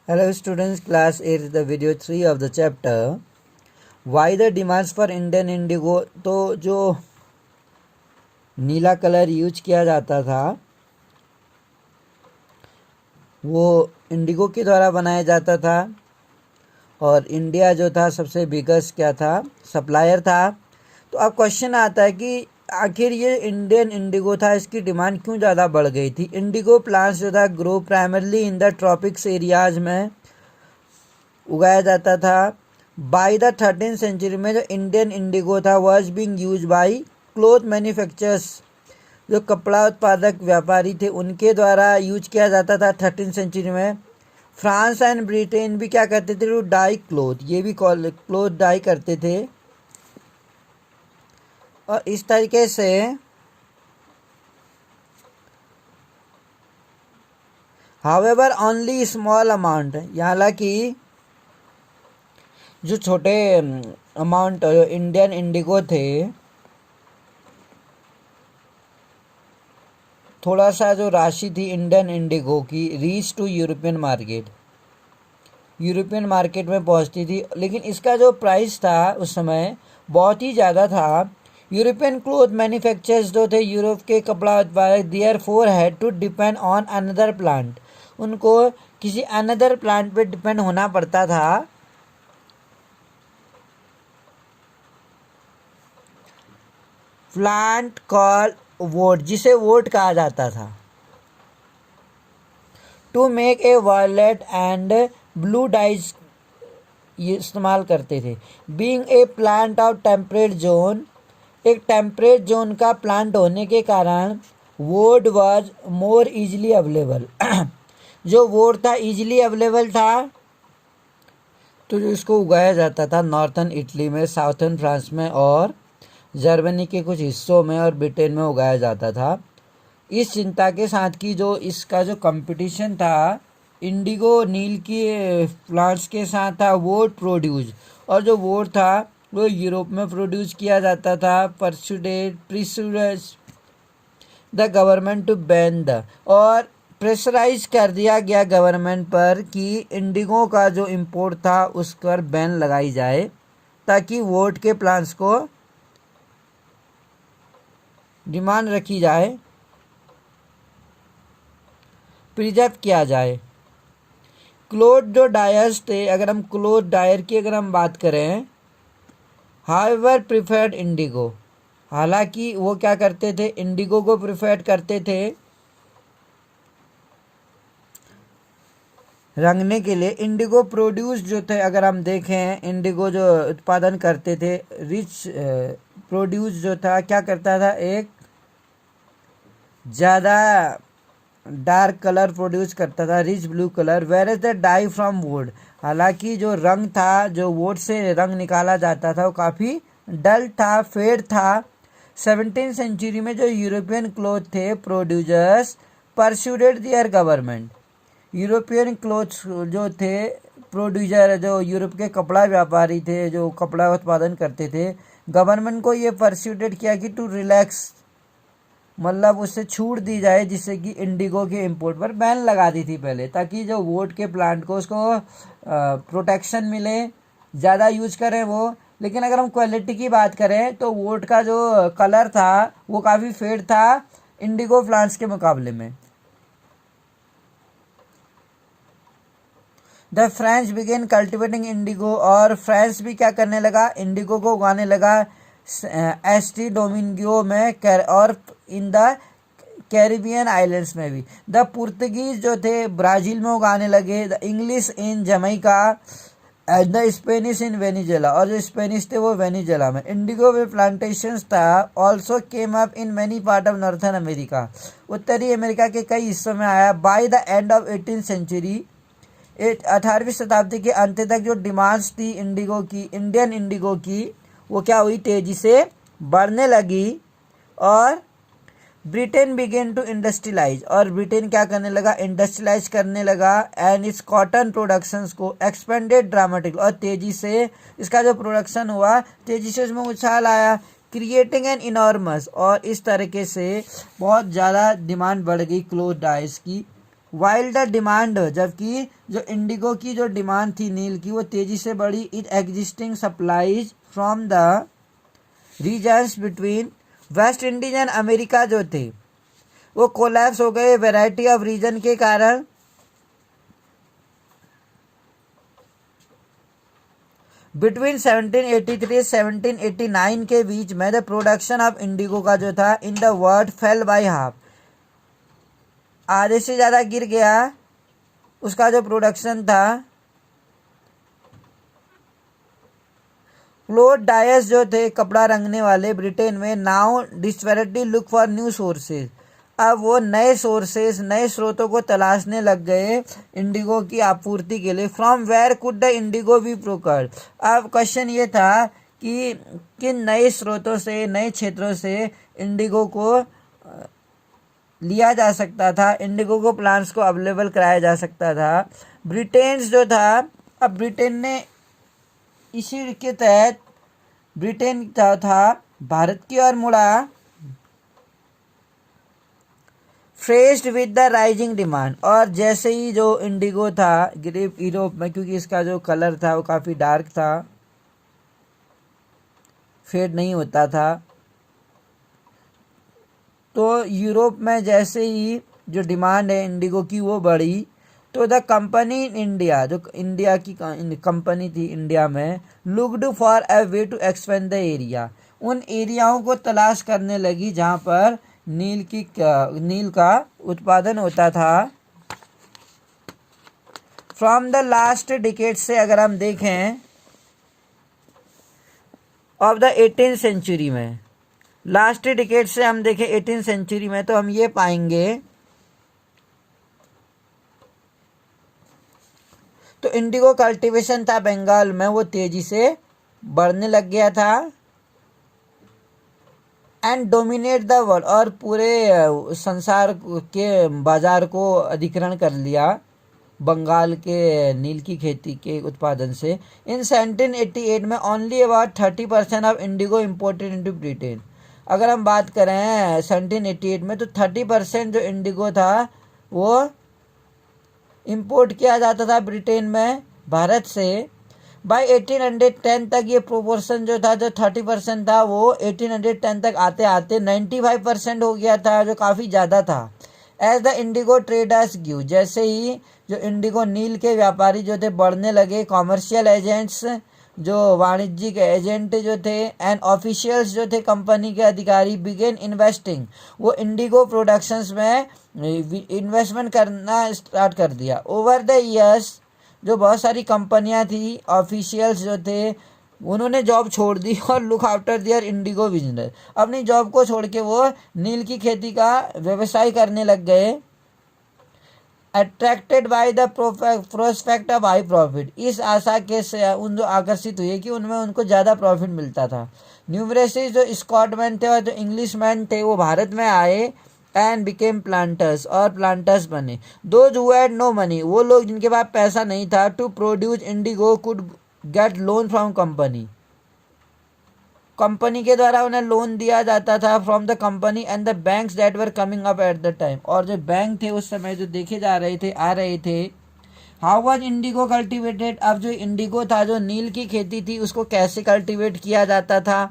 Hello students, class 8 is the video 3 of the chapter Why the demands for Indian indigo। तो जो नीला colour use किया जाता था वो इंडिगो के द्वारा बनाया जाता था और इंडिया जो था सबसे बिगेस्ट क्या था, सप्लायर था। तो अब क्वेश्चन आता है कि आखिर ये इंडियन इंडिगो था, इसकी डिमांड क्यों ज़्यादा बढ़ गई थी। इंडिगो प्लांट्स जो था grow primarily in the tropics areas में उगाया जाता था। बाय द 13th सेंचुरी में जो इंडियन इंडिगो था was being use by cloth manufacturers, जो कपड़ा उत्पादक व्यापारी थे उनके द्वारा यूज किया जाता था 13th सेंचुरी में। फ्रांस एंड ब्रिटेन भी क्या करते थे, टू डाई क्लोथ, ये भी क्लोथ डाई करते थे। और इस तरीके से हाउएवर ओनली स्मॉल अमाउंट, हालांकि जो छोटे अमाउंट इंडियन इंडिगो थे, थोड़ा सा जो राशि थी इंडियन इंडिगो की reach to European market, European market में पहुंचती थी। लेकिन इसका जो प्राइस था उस समय बहुत ही ज़्यादा था। यूरोपियन क्लोथ मैन्युफैक्चरर्स जो थे, यूरोप के कपड़ा उत्पादक, therefore had to depend on another plant, उनको किसी अनदर प्लांट पे डिपेंड होना पड़ता था। प्लांट कॉल वोट, जिसे वोट कहा जाता था, to make a violet and blue dyes ये इस्तेमाल करते थे। Being a plant of temperate zone, एक टेम्परेट जोन का प्लांट होने के कारण woad was more easily available जो वोट था इजीली अवेलेबल था, तो जो इसको उगाया जाता था नॉर्थन इटली में, साउथर्न फ्रांस में और जर्मनी के कुछ हिस्सों में और ब्रिटेन में उगाया जाता था। इस चिंता के साथ कि जो इसका जो कंपटीशन था इंडिगो नील की प्लांट्स के साथ था, वोट प्रोड्यूस, और जो वोट था वो यूरोप में प्रोड्यूस किया जाता था। Persuaded the government to ban the, और प्रेशराइज कर दिया गया गवर्नमेंट पर कि इंडिगो का जो इंपोर्ट था उस पर बैन लगाई जाए, ताकि वोट के प्लांट्स को डिमांड रखी जाए, प्रिजर्व किया जाए। क्लोथ जो डायर्स थे, अगर हम क्लोथ डायर की अगर हम बात करें, हाउएवर प्रिफर्ड इंडिगो, हालांकि वो क्या करते थे, इंडिगो को प्रिफर्ड करते थे रंगने के लिए। इंडिगो प्रोड्यूस जो थे, अगर हम देखें इंडिगो जो उत्पादन करते थे, रिच प्रोड्यूस जो था क्या करता था, एक ज़्यादा डार्क कलर प्रोड्यूस करता था, rich blue colour. Where is the dye from wood, हालांकि जो रंग था, जो वुड से रंग निकाला जाता था वो काफ़ी डल था, फेड था। 17th सेंचुरी में जो यूरोपियन क्लोथ थे प्रोड्यूसर्स परस्यूडेड दियर गवर्नमेंट, यूरोपियन क्लोथ जो थे प्रोड्यूसर, जो यूरोप के कपड़ा व्यापारी थे जो कपड़ा उत्पादन करते थे, गवर्नमेंट को ये परस्यूडेड किया कि टू रिलैक्स, मतलब उससे छूट दी जाए, जिससे कि इंडिगो के इंपोर्ट पर बैन लगा दी थी पहले, ताकि जो वोट के प्लांट को उसको प्रोटेक्शन मिले, ज़्यादा यूज करें वो। लेकिन अगर हम क्वालिटी की बात करें तो वोट का जो कलर था वो काफ़ी फेड था इंडिगो प्लांट्स के मुकाबले में। The French began cultivating indigo, और फ्रांस भी क्या करने लगा, इंडिगो को उगाने लगा एस्टी डोमिंगो में और इन द कैरिबियन आइलैंड्स में भी। द पुर्तगीज जो थे ब्राज़ील में उगाने लगे, the English in Jamaica and the Spanish in Venezuela, और जो स्पेनिश थे वो वेनेजुएला में। इंडिगो में प्लांटेशंस था also came up in many part of northern America, उत्तरी अमेरिका के कई हिस्सों में आया। By the end of 18th century, 18वीं शताब्दी के अंत तक जो डिमांड्स थी इंडिगो की, इंडियन इंडिगो की, वो क्या हुई, तेजी से बढ़ने लगी। और ब्रिटेन बिगेन टू इंडस्ट्रियलाइज, और ब्रिटेन क्या करने लगा, इंडस्ट्रियलाइज करने लगा। एंड इस कॉटन प्रोडक्शंस को एक्सपेंडेड ड्रामेटिक, और तेजी से इसका जो प्रोडक्शन हुआ तेजी से उसमें उछाल आया, क्रिएटिंग एन इनॉर्मस, और इस तरीके से बहुत ज़्यादा डिमांड बढ़ गई क्लोथ डाइज की वाइल द डिमांड, जबकि जो इंडिगो की जो डिमांड थी नील की वो तेजी से बढ़ी। It existing supplies from the regions between West Indies and America जो थे वो कोलैप्स हो गए वैरायटी ऑफ रीजन के कारण। बिटवीन 1783 1789 के बीच में द प्रोडक्शन ऑफ इंडिगो का जो था in the world fail by half, आधे से ज़्यादा गिर गया उसका जो प्रोडक्शन था। क्लोथ डायर्स जो थे कपड़ा रंगने वाले ब्रिटेन में now desperately look for new sources, अब वो नए सोर्सेज नए स्रोतों को तलाशने लग गए इंडिगो की आपूर्ति के लिए। From where could the indigo be procured, अब क्वेश्चन ये था कि किन नए स्रोतों से नए क्षेत्रों से इंडिगो को लिया जा सकता था, इंडिगो को प्लांट्स को अवेलेबल कराया जा सकता था। ब्रिटेन जो था, अब ब्रिटेन ने इसी के तहत ब्रिटेन था भारत की ओर मुड़ा। Faced with the rising demand, और जैसे ही जो इंडिगो था यूरोप में, क्योंकि इसका जो कलर था वो काफ़ी डार्क था, फेड नहीं होता था, तो यूरोप में जैसे ही जो डिमांड है इंडिगो की वो बढ़ी, तो द कंपनी इन इंडिया, जो इंडिया की कंपनी थी इंडिया में, looked for a way to expand the area, उन एरियाओं को तलाश करने लगी जहाँ पर नील का उत्पादन होता था। फ्रॉम द लास्ट डिकेड से अगर हम देखें ऑफ द 18th सेंचुरी में, लास्ट डिकेड से हम देखें 18th सेंचुरी में, तो हम ये पाएंगे तो इंडिगो कल्टीवेशन था बंगाल में वो तेजी से बढ़ने लग गया था। एंड डोमिनेट द वर्ल्ड, और पूरे संसार के बाजार को अधिग्रहण कर लिया बंगाल के नील की खेती के उत्पादन से। इन 1788 में only about 30% of Indigo imported into Britain, अगर हम बात करें 1788 में तो 30% जो इंडिगो था वो इंपोर्ट किया जाता था ब्रिटेन में भारत से। बाय 1810 तक ये प्रोपोर्शन जो था, जो 30% था, वो 1810 तक आते आते 95% हो गया था, जो काफ़ी ज़्यादा था। As the indigo traders grew, जैसे ही जो इंडिगो नील के व्यापारी जो थे बढ़ने लगे, कॉमर्शियल एजेंट्स जो वाणिज्यिक एजेंट जो थे एंड ऑफिशियल्स जो थे कंपनी के अधिकारी बिगेन इन्वेस्टिंग, वो इंडिगो प्रोडक्शंस में इन्वेस्टमेंट करना स्टार्ट कर दिया। ओवर द ईयर्स जो बहुत सारी कंपनियां थी, ऑफिशियल्स जो थे उन्होंने जॉब छोड़ दी और लुक आफ्टर दियर इंडिगो बिजनेस, अपनी जॉब को छोड़ के वो नील की खेती का व्यवसाय करने लग गए। Attracted by the prospect of high profit, इस आशा के से उन जो आकर्षित हुए कि उनमें उनको ज़्यादा प्रॉफिट मिलता था। न्यूमरेसी जो स्कॉटमैन थे और जो इंग्लिशमैन थे वो भारत में आए एंड बिकेम प्लांटर्स, और प्लांटर्स बने। Those who had no money, वो लोग जिनके पास पैसा नहीं था, to produce indigo could get loan from company, company के द्वारा उन्हें लोन दिया जाता था from the company and the banks that were coming up at the time, और जो बैंक थे उस समय जो देखे जा रहे थे आ रहे थे। हाउ वाज इंडिगो कल्टिवेटेड, अब जो इंडिगो था जो नील की खेती थी उसको कैसे कल्टिवेट किया जाता था।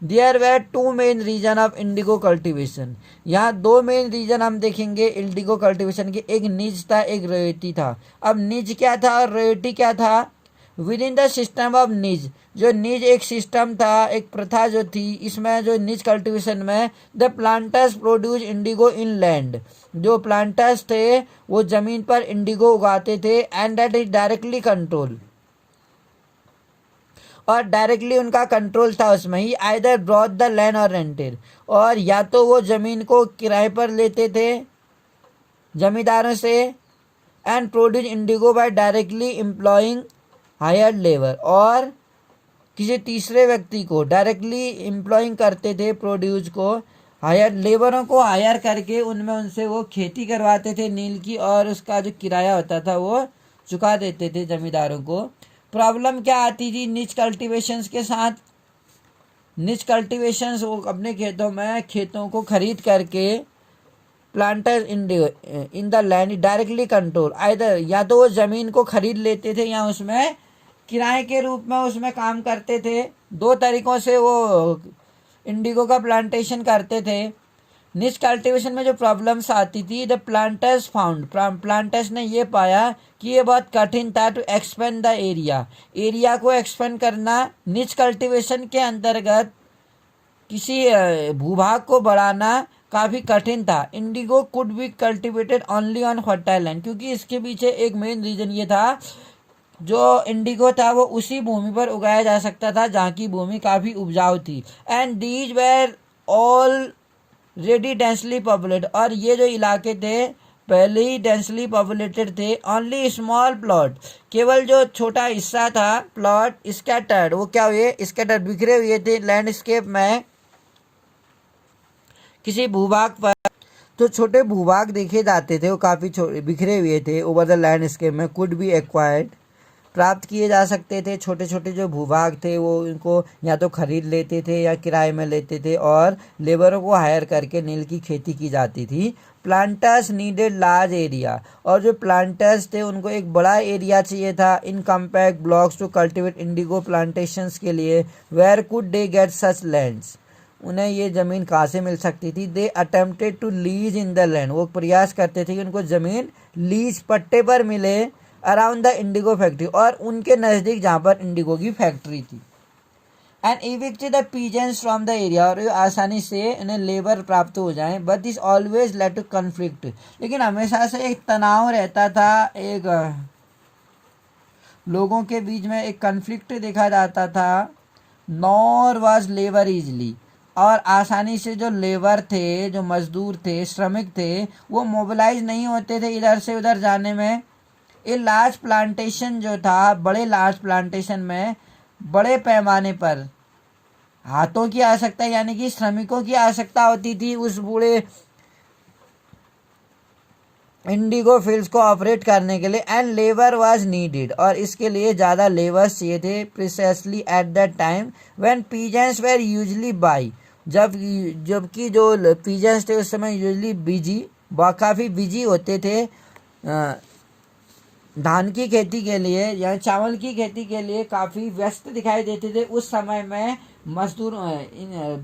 There were two main reason of indigo cultivation, यहाँ दो मेन रीजन हम देखेंगे इंडिगो कल्टिवेशन के, एक निज था एक रॉयल्टी था। अब निज क्या था और रॉयल्टी क्या था। With in the system of निज, जो निज एक सिस्टम था, एक प्रथा जो थी, इसमें जो निज कल्टीवेशन में the planters produce Indigo in land, जो प्लांटर्स थे वो जमीन पर इंडिगो उगाते थे and that is directly control, और डायरेक्टली उनका कंट्रोल था उसमें ही। आइदर ब्रॉट द लैंड और रेंटेड, और या तो वो ज़मीन को किराए पर लेते थे जमींदारों से, and produce indigo by directly employing hired labour, और किसी तीसरे व्यक्ति को डायरेक्टली एम्प्लॉइंग करते थे प्रोड्यूस को, हायर लेबरों को हायर करके उनमें उनसे वो खेती करवाते थे नील की, और उसका जो किराया होता था वो चुका देते थे जमींदारों को। प्रॉब्लम क्या आती थी निच कल्टीवेशंस के साथ। निच कल्टीवेशंस वो अपने खेतों में खेतों को खरीद करके planters in the land directly control either, या तो वो ज़मीन को खरीद लेते थे या उसमें किराए के रूप में उसमें काम करते थे। दो तरीक़ों से वो इंडिगो का प्लांटेशन करते थे। निच कल्टीवेशन में जो प्रॉब्लम्स आती थी, द प्लांटर्स फाउंड, प्लांटर्स ने ये पाया कि ये बहुत कठिन था टू एक्सपेंड द एरिया को एक्सपेंड करना। निच कल्टीवेशन के अंतर्गत किसी भूभाग को बढ़ाना काफ़ी कठिन था। Indigo could be cultivated only on fertile land, क्योंकि इसके पीछे एक मेन रीज़न ये था, जो इंडिगो था वो उसी भूमि पर उगाया जा सकता था जहाँ की भूमि काफ़ी उपजाऊ थी। And these were all ready densely populated, और ये जो इलाके थे पहले ही डेंसली पॉपुलेटेड थे। ओनली स्मॉल प्लॉट, केवल जो छोटा हिस्सा था प्लॉट स्कैटर्ड, वो क्या हुए, स्कैटर्ड बिखरे हुए थे लैंडस्केप में किसी भूभाग पर। तो छोटे भूभाग देखे जाते थे वो काफ़ी छोटे बिखरे हुए थे ओवर द लैंडस्केप में, कुड बी एक्वायर्ड, प्राप्त किए जा सकते थे। छोटे छोटे जो भूभाग थे वो इनको या तो खरीद लेते थे या किराए में लेते थे और लेबरों को हायर करके नील की खेती की जाती थी। प्लांटर्स नीडेड लार्ज एरिया, और जो प्लांटर्स थे उनको एक बड़ा एरिया चाहिए था in compact blocks to cultivate indigo plantations के लिए। Where could they get such lands, उन्हें ये ज़मीन कहाँ से मिल सकती थी। They attempted to lease in the land, वो प्रयास करते थे कि उनको ज़मीन लीज पट्टे पर मिले अराउंड द इंडिगो फैक्ट्री, और उनके नज़दीक जहाँ पर इंडिगो की फैक्ट्री थी। And evicted the peasants from the area, और आसानी से उन्हें लेबर प्राप्त हो जाए। But this always led to conflict, लेकिन हमेशा से एक तनाव रहता था, एक लोगों के बीच में एक कन्फ्लिक्ट देखा जाता था। नॉर वाज लेबर इजली, और आसानी से जो लेबर थे, जो मजदूर थे, श्रमिक थे, वो मोबिलाइज नहीं होते थे इधर से उधर जाने में। ये लार्ज प्लांटेशन जो था, बड़े लार्ज प्लांटेशन में बड़े पैमाने पर हाथों की आवश्यकता यानी कि श्रमिकों की आवश्यकता होती थी उस बूढ़े इंडिगो फील्ड्स को ऑपरेट करने के लिए। एंड लेबर वाज नीडेड, और इसके लिए ज़्यादा लेबर्स चाहिए थे। Precisely at that time when peasants were usually by, जबकि जो पीजेंट्स थे उस समय यूजली बिजी, काफ़ी बिजी होते थे धान की खेती के लिए या चावल की खेती के लिए काफ़ी व्यस्त दिखाई देते थे। उस समय में मजदूर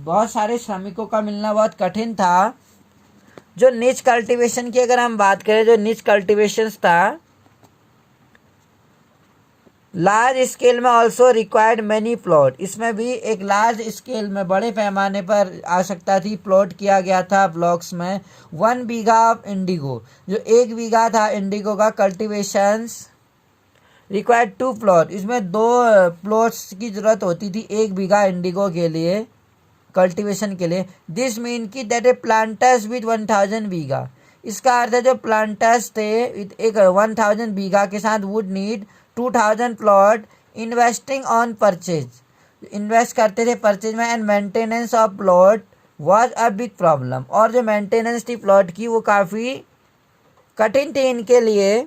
बहुत सारे श्रमिकों का मिलना बहुत कठिन था। जो निच कल्टीवेशन की अगर हम बात करें, जो निच कल्टीवेशंस था, लार्ज स्केल में ऑल्सो रिक्वायर्ड मैनी प्लॉट, इसमें भी एक लार्ज स्केल में बड़े पैमाने पर आवश्यकता थी, प्लॉट किया गया था ब्लॉक्स में। 1 बीघा ऑफ इंडिगो, जो 1 बीघा था इंडिगो का कल्टीवेशंस रिक्वायर्ड 2 प्लॉट, इसमें 2 प्लॉट्स की ज़रूरत होती थी 1 बीघा इंडिगो के लिए कल्टीवेशन के लिए। दिस मीन की दैट ए प्लांटर्स विद 1000 बीघा, इसका अर्थ है जो प्लांटर्स थे एक 1000 बीघा के साथ would need 2000 plot investing on purchase, invest करते थे परचेज में। And maintenance of plot was a big problem, और जो मेंटेनेंस थी प्लॉट की वो काफ़ी कठिन थी इनके लिए।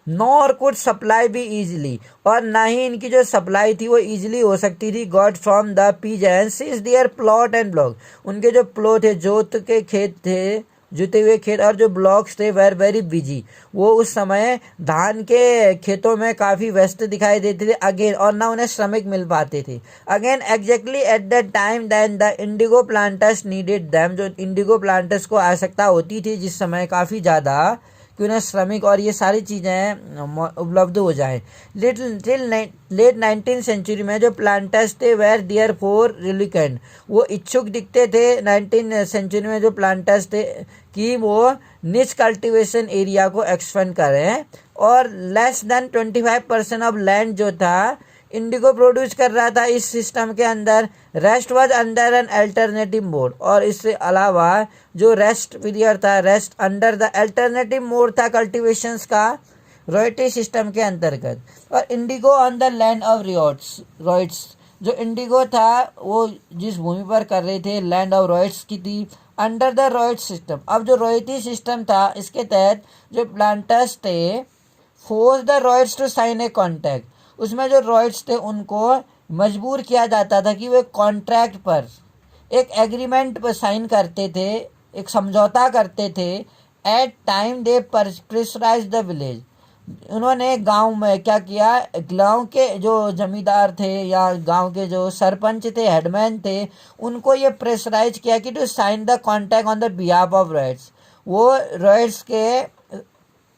नॉर कुड सप्लाई भी ईजिली, और ना ही इनकी जो सप्लाई थी वो ईजिली हो सकती थी got from the peasants is their plot and block, उनके जो प्लॉट थे, जोत के खेत थे, जुते हुए खेत, और जो ब्लॉक्स थे वेर वेरी बिजी, वो उस समय धान के खेतों में काफ़ी व्यस्त दिखाई देते थे अगेन, और ना उन्हें श्रमिक मिल पाते थे again. Exactly at that time than the indigo planters needed them, जो इंडिगो प्लांटर्स को आवश्यकता होती थी जिस समय काफ़ी ज़्यादा कि उन्हें श्रमिक और ये सारी चीज़ें उपलब्ध हो जाएं। लेट 19th सेंचुरी में जो प्लांटर्स थे वेर देयर फोर रिलिकेंट, वो इच्छुक दिखते थे 19th सेंचुरी में जो प्लांटर्स थे कि वो निच कल्टीवेशन एरिया को एक्सपेंड करें, और लेस देन 25% ऑफ लैंड जो था इंडिगो प्रोड्यूस कर रहा था इस सिस्टम के अंदर। Rest was under an alternative mode, और इससे अलावा जो रेस्ट पीरियड था, rest under the alternative mode था कल्टीवेशंस का रॉयल्टी सिस्टम के अंतर्गत। और Indigo on the land of riots, जो इंडिगो था वो जिस भूमि पर कर रहे थे लैंड ऑफ रॉयट्स की थी अंडर द रॉयट सिस्टम। अब जो रॉयल्टी सिस्टम था इसके तहत जो प्लांटर्स थे force the ryots to sign a contract, उसमें जो रॉयट्स थे उनको मजबूर किया जाता था कि वे कॉन्ट्रैक्ट पर एक एग्रीमेंट पर साइन करते थे, एक समझौता करते थे। At time they pressurise the village. उन्होंने गांव में क्या किया, गांव के जो जमींदार थे या गांव के जो सरपंच थे, हेडमैन थे, उनको ये प्रेशराइज किया कि to sign the contract on the behalf of ryots. वो रॉयट्स के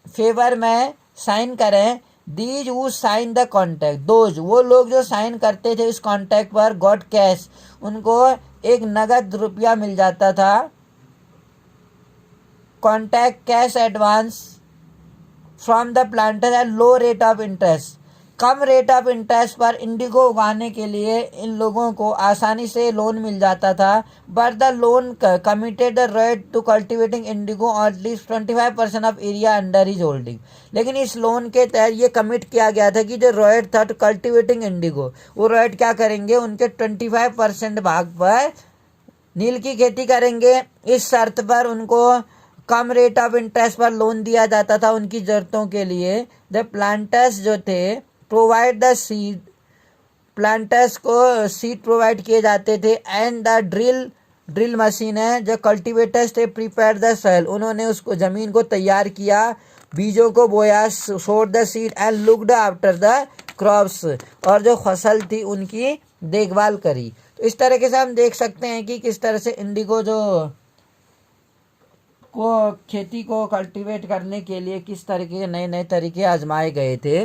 फेवर में साइन करें। दीज वो साइन द कॉन्ट्रैक्ट, दोज वो लोग जो साइन करते थे इस कॉन्ट्रैक्ट पर, गॉट कैश, उनको एक नगद रुपया मिल जाता था, contract cash advance from the planter at low rate of interest. Come rate of interest पर इंडिगो उगाने के लिए इन लोगों को आसानी से लोन मिल जाता था। But the loan committed the right to cultivating indigo और at least 25% of area under his holding. लेकिन इस लोन के तहत ये कमिट किया गया था कि जो राइट था टू कल्टिवेटिंग इंडिगो, वो राइट क्या करेंगे, उनके 25% भाग पर नील की खेती करेंगे। इस शर्त पर उनको कम रेट ऑफ इंटरेस्ट पर लोन दिया जाता था उनकी जरूरतों के लिए। द प्लांटर्स जो थे प्रोवाइड द सीड, प्लांटर्स को सीड प्रोवाइड किए जाते थे। एंड द ड्रिल मशीन है, जो कल्टिवेटर्स थे प्रिपेयर द सॉइल, उन्होंने उसको जमीन को तैयार किया, बीजों को बोया, सोड the seed and looked after the crops, और जो फसल थी उनकी देखभाल करी। तो इस तरीके से हम देख सकते हैं कि किस तरह से इंडिगो जो को खेती को कल्टीवेट करने के लिए किस तरीके के नए नए तरीके आजमाए गए थे।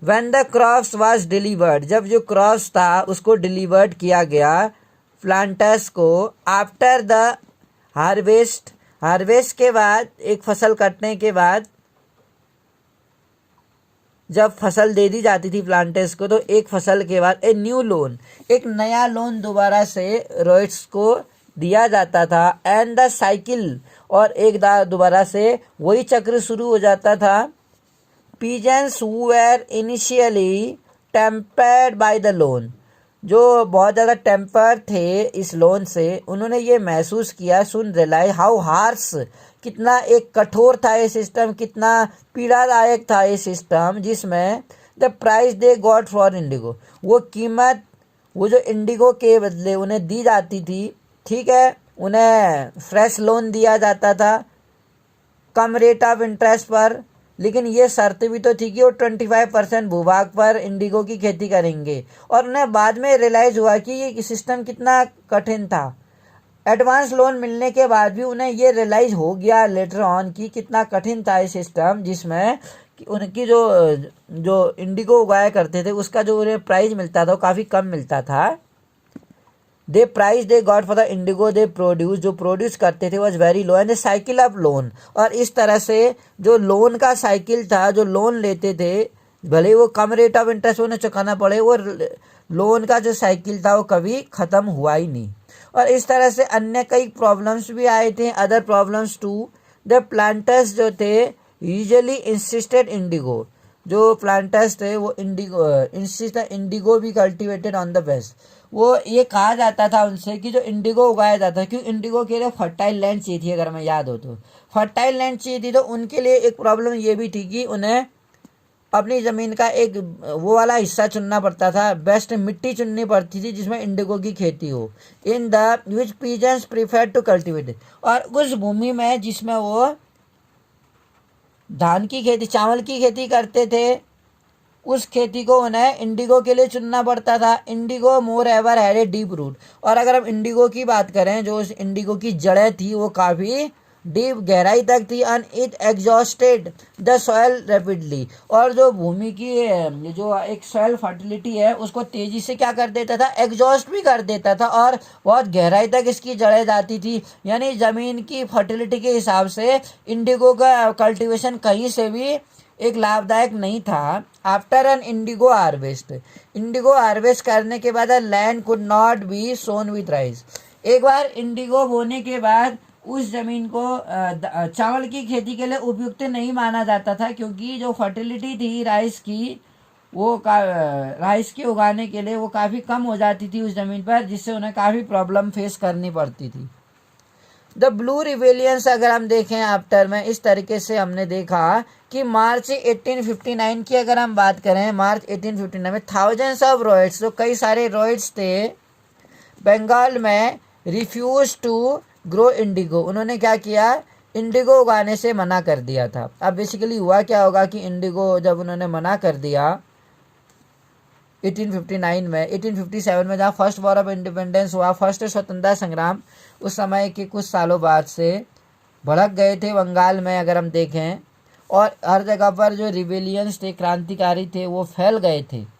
When the crops was delivered, जब जो क्रॉप्स था उसको डिलीवर्ड किया गया प्लांटर्स को। आफ्टर द हार्वेस्ट, हार्वेस्ट के बाद, एक फसल कटने के बाद जब फसल दे दी जाती थी प्लांटर्स को, तो एक फसल के बाद ए न्यू लोन, एक नया लोन दोबारा से रॉयट्स को दिया जाता था। एंड द साइकिल, और एक दोबारा से वही चक्र शुरू हो जाता था। Peasants who were initially tempered by the loan, जो बहुत ज़्यादा टेम्पर थे इस लोन से, उन्होंने ये महसूस किया, सुन रियलाइज हाउ हार्श, कितना एक कठोर था ये सिस्टम, कितना पीड़ादायक था ये सिस्टम, जिसमें the price they got for Indigo, वो कीमत वो जो इंडिगो के बदले उन्हें दी जाती थी, ठीक है, उन्हें फ्रेश लोन दिया जाता था कम रेट ऑफ इंटरेस्ट पर। लेकिन ये शर्त भी तो थी कि वो 25% भूभाग पर इंडिगो की खेती करेंगे। और उन्हें बाद में रियलाइज हुआ कि ये सिस्टम कितना कठिन था। एडवांस लोन मिलने के बाद भी उन्हें ये रियलाइज हो गया लेटर ऑन कि कितना कठिन था ये सिस्टम, जिसमें उनकी जो इंडिगो उगाया करते थे उसका जो उन्हें प्राइस मिलता था वो काफ़ी कम मिलता था। The price they got for the indigo they produce, जो प्रोड्यूस करते थे was very low. And the cycle of loan, और इस तरह से जो लोन का साइकिल था, जो लोन लेते थे भले वो कम रेट ऑफ इंटरेस्ट उन्हें चुकाना पड़े, वो लोन का जो साइकिल था वो कभी ख़त्म हुआ ही नहीं। और इस तरह से अन्य कई प्रॉब्लम्स भी आए थे, other problems too. The planters जो थे यूजुअली इंसिस्टेड इंडिगो, जो प्लांटर्स थे वो इंडिगो भी कल्टिवेटेड ऑन द बेस्ट। वो ये कहा जाता था उनसे कि जो इंडिगो उगाया जाता है, क्योंकि इंडिगो के लिए फर्टाइल लैंड चाहिए थी, अगर मैं याद हो तो फर्टाइल लैंड चाहिए थी। तो उनके लिए एक प्रॉब्लम ये भी थी कि उन्हें अपनी ज़मीन का एक वो वाला हिस्सा चुनना पड़ता था, बेस्ट मिट्टी चुननी पड़ती थी जिसमें इंडिगो की खेती हो, in the which peasants prefer to cultivate, और उस भूमि में जिसमें वो धान की खेती, चावल की खेती करते थे, उस खेती को उन्हें इंडिगो के लिए चुनना पड़ता था। Indigo moreover had a deep root, और अगर हम इंडिगो की बात करें, जो उस इंडिगो की जड़ें थी वो काफ़ी डीप गहराई तक थी। And it exhausted the soil rapidly, और जो भूमि की जो एक सॉयल फर्टिलिटी है उसको तेज़ी से क्या कर देता था, एग्जॉस्ट भी कर देता था, और बहुत गहराई तक इसकी जड़ें जाती थी। यानी ज़मीन की फर्टिलिटी के हिसाब से इंडिगो का कल्टीवेशन कहीं से भी एक लाभदायक नहीं था। After an indigo harvest, indigo harvest करने के बाद land could not be sown with rice, एक बार इंडिगो बोने के बाद उस ज़मीन को चावल की खेती के लिए उपयुक्त नहीं माना जाता था, क्योंकि जो फर्टिलिटी थी राइस की, वो राइस के उगाने के लिए वो काफ़ी कम हो जाती थी उस ज़मीन पर, जिससे उन्हें काफ़ी प्रॉब्लम फेस करनी पड़ती थी। द ब्लू रिवेलियंस अगर हम देखें आफ्टर में, इस तरीके से हमने देखा कि मार्च 1859 की अगर हम बात करें, मार्च 1859 में थाउजेंड्स ऑफ रॉयट्स, जो कई सारे रॉयट्स थे बंगाल में, रिफ्यूज टू ग्रो इंडिगो, उन्होंने क्या किया, इंडिगो उगाने से मना कर दिया था। अब बेसिकली हुआ क्या होगा कि इंडिगो जब उन्होंने मना कर दिया 1859 में, 1857 में जहाँ फर्स्ट वॉर ऑफ इंडिपेंडेंस हुआ, फर्स्ट स्वतंत्रता संग्राम, उस समय के कुछ सालों बाद से भड़क गए थे बंगाल में अगर हम देखें, और हर जगह पर जो रिवेलियंस थे, क्रांतिकारी थे, वो फैल गए थे।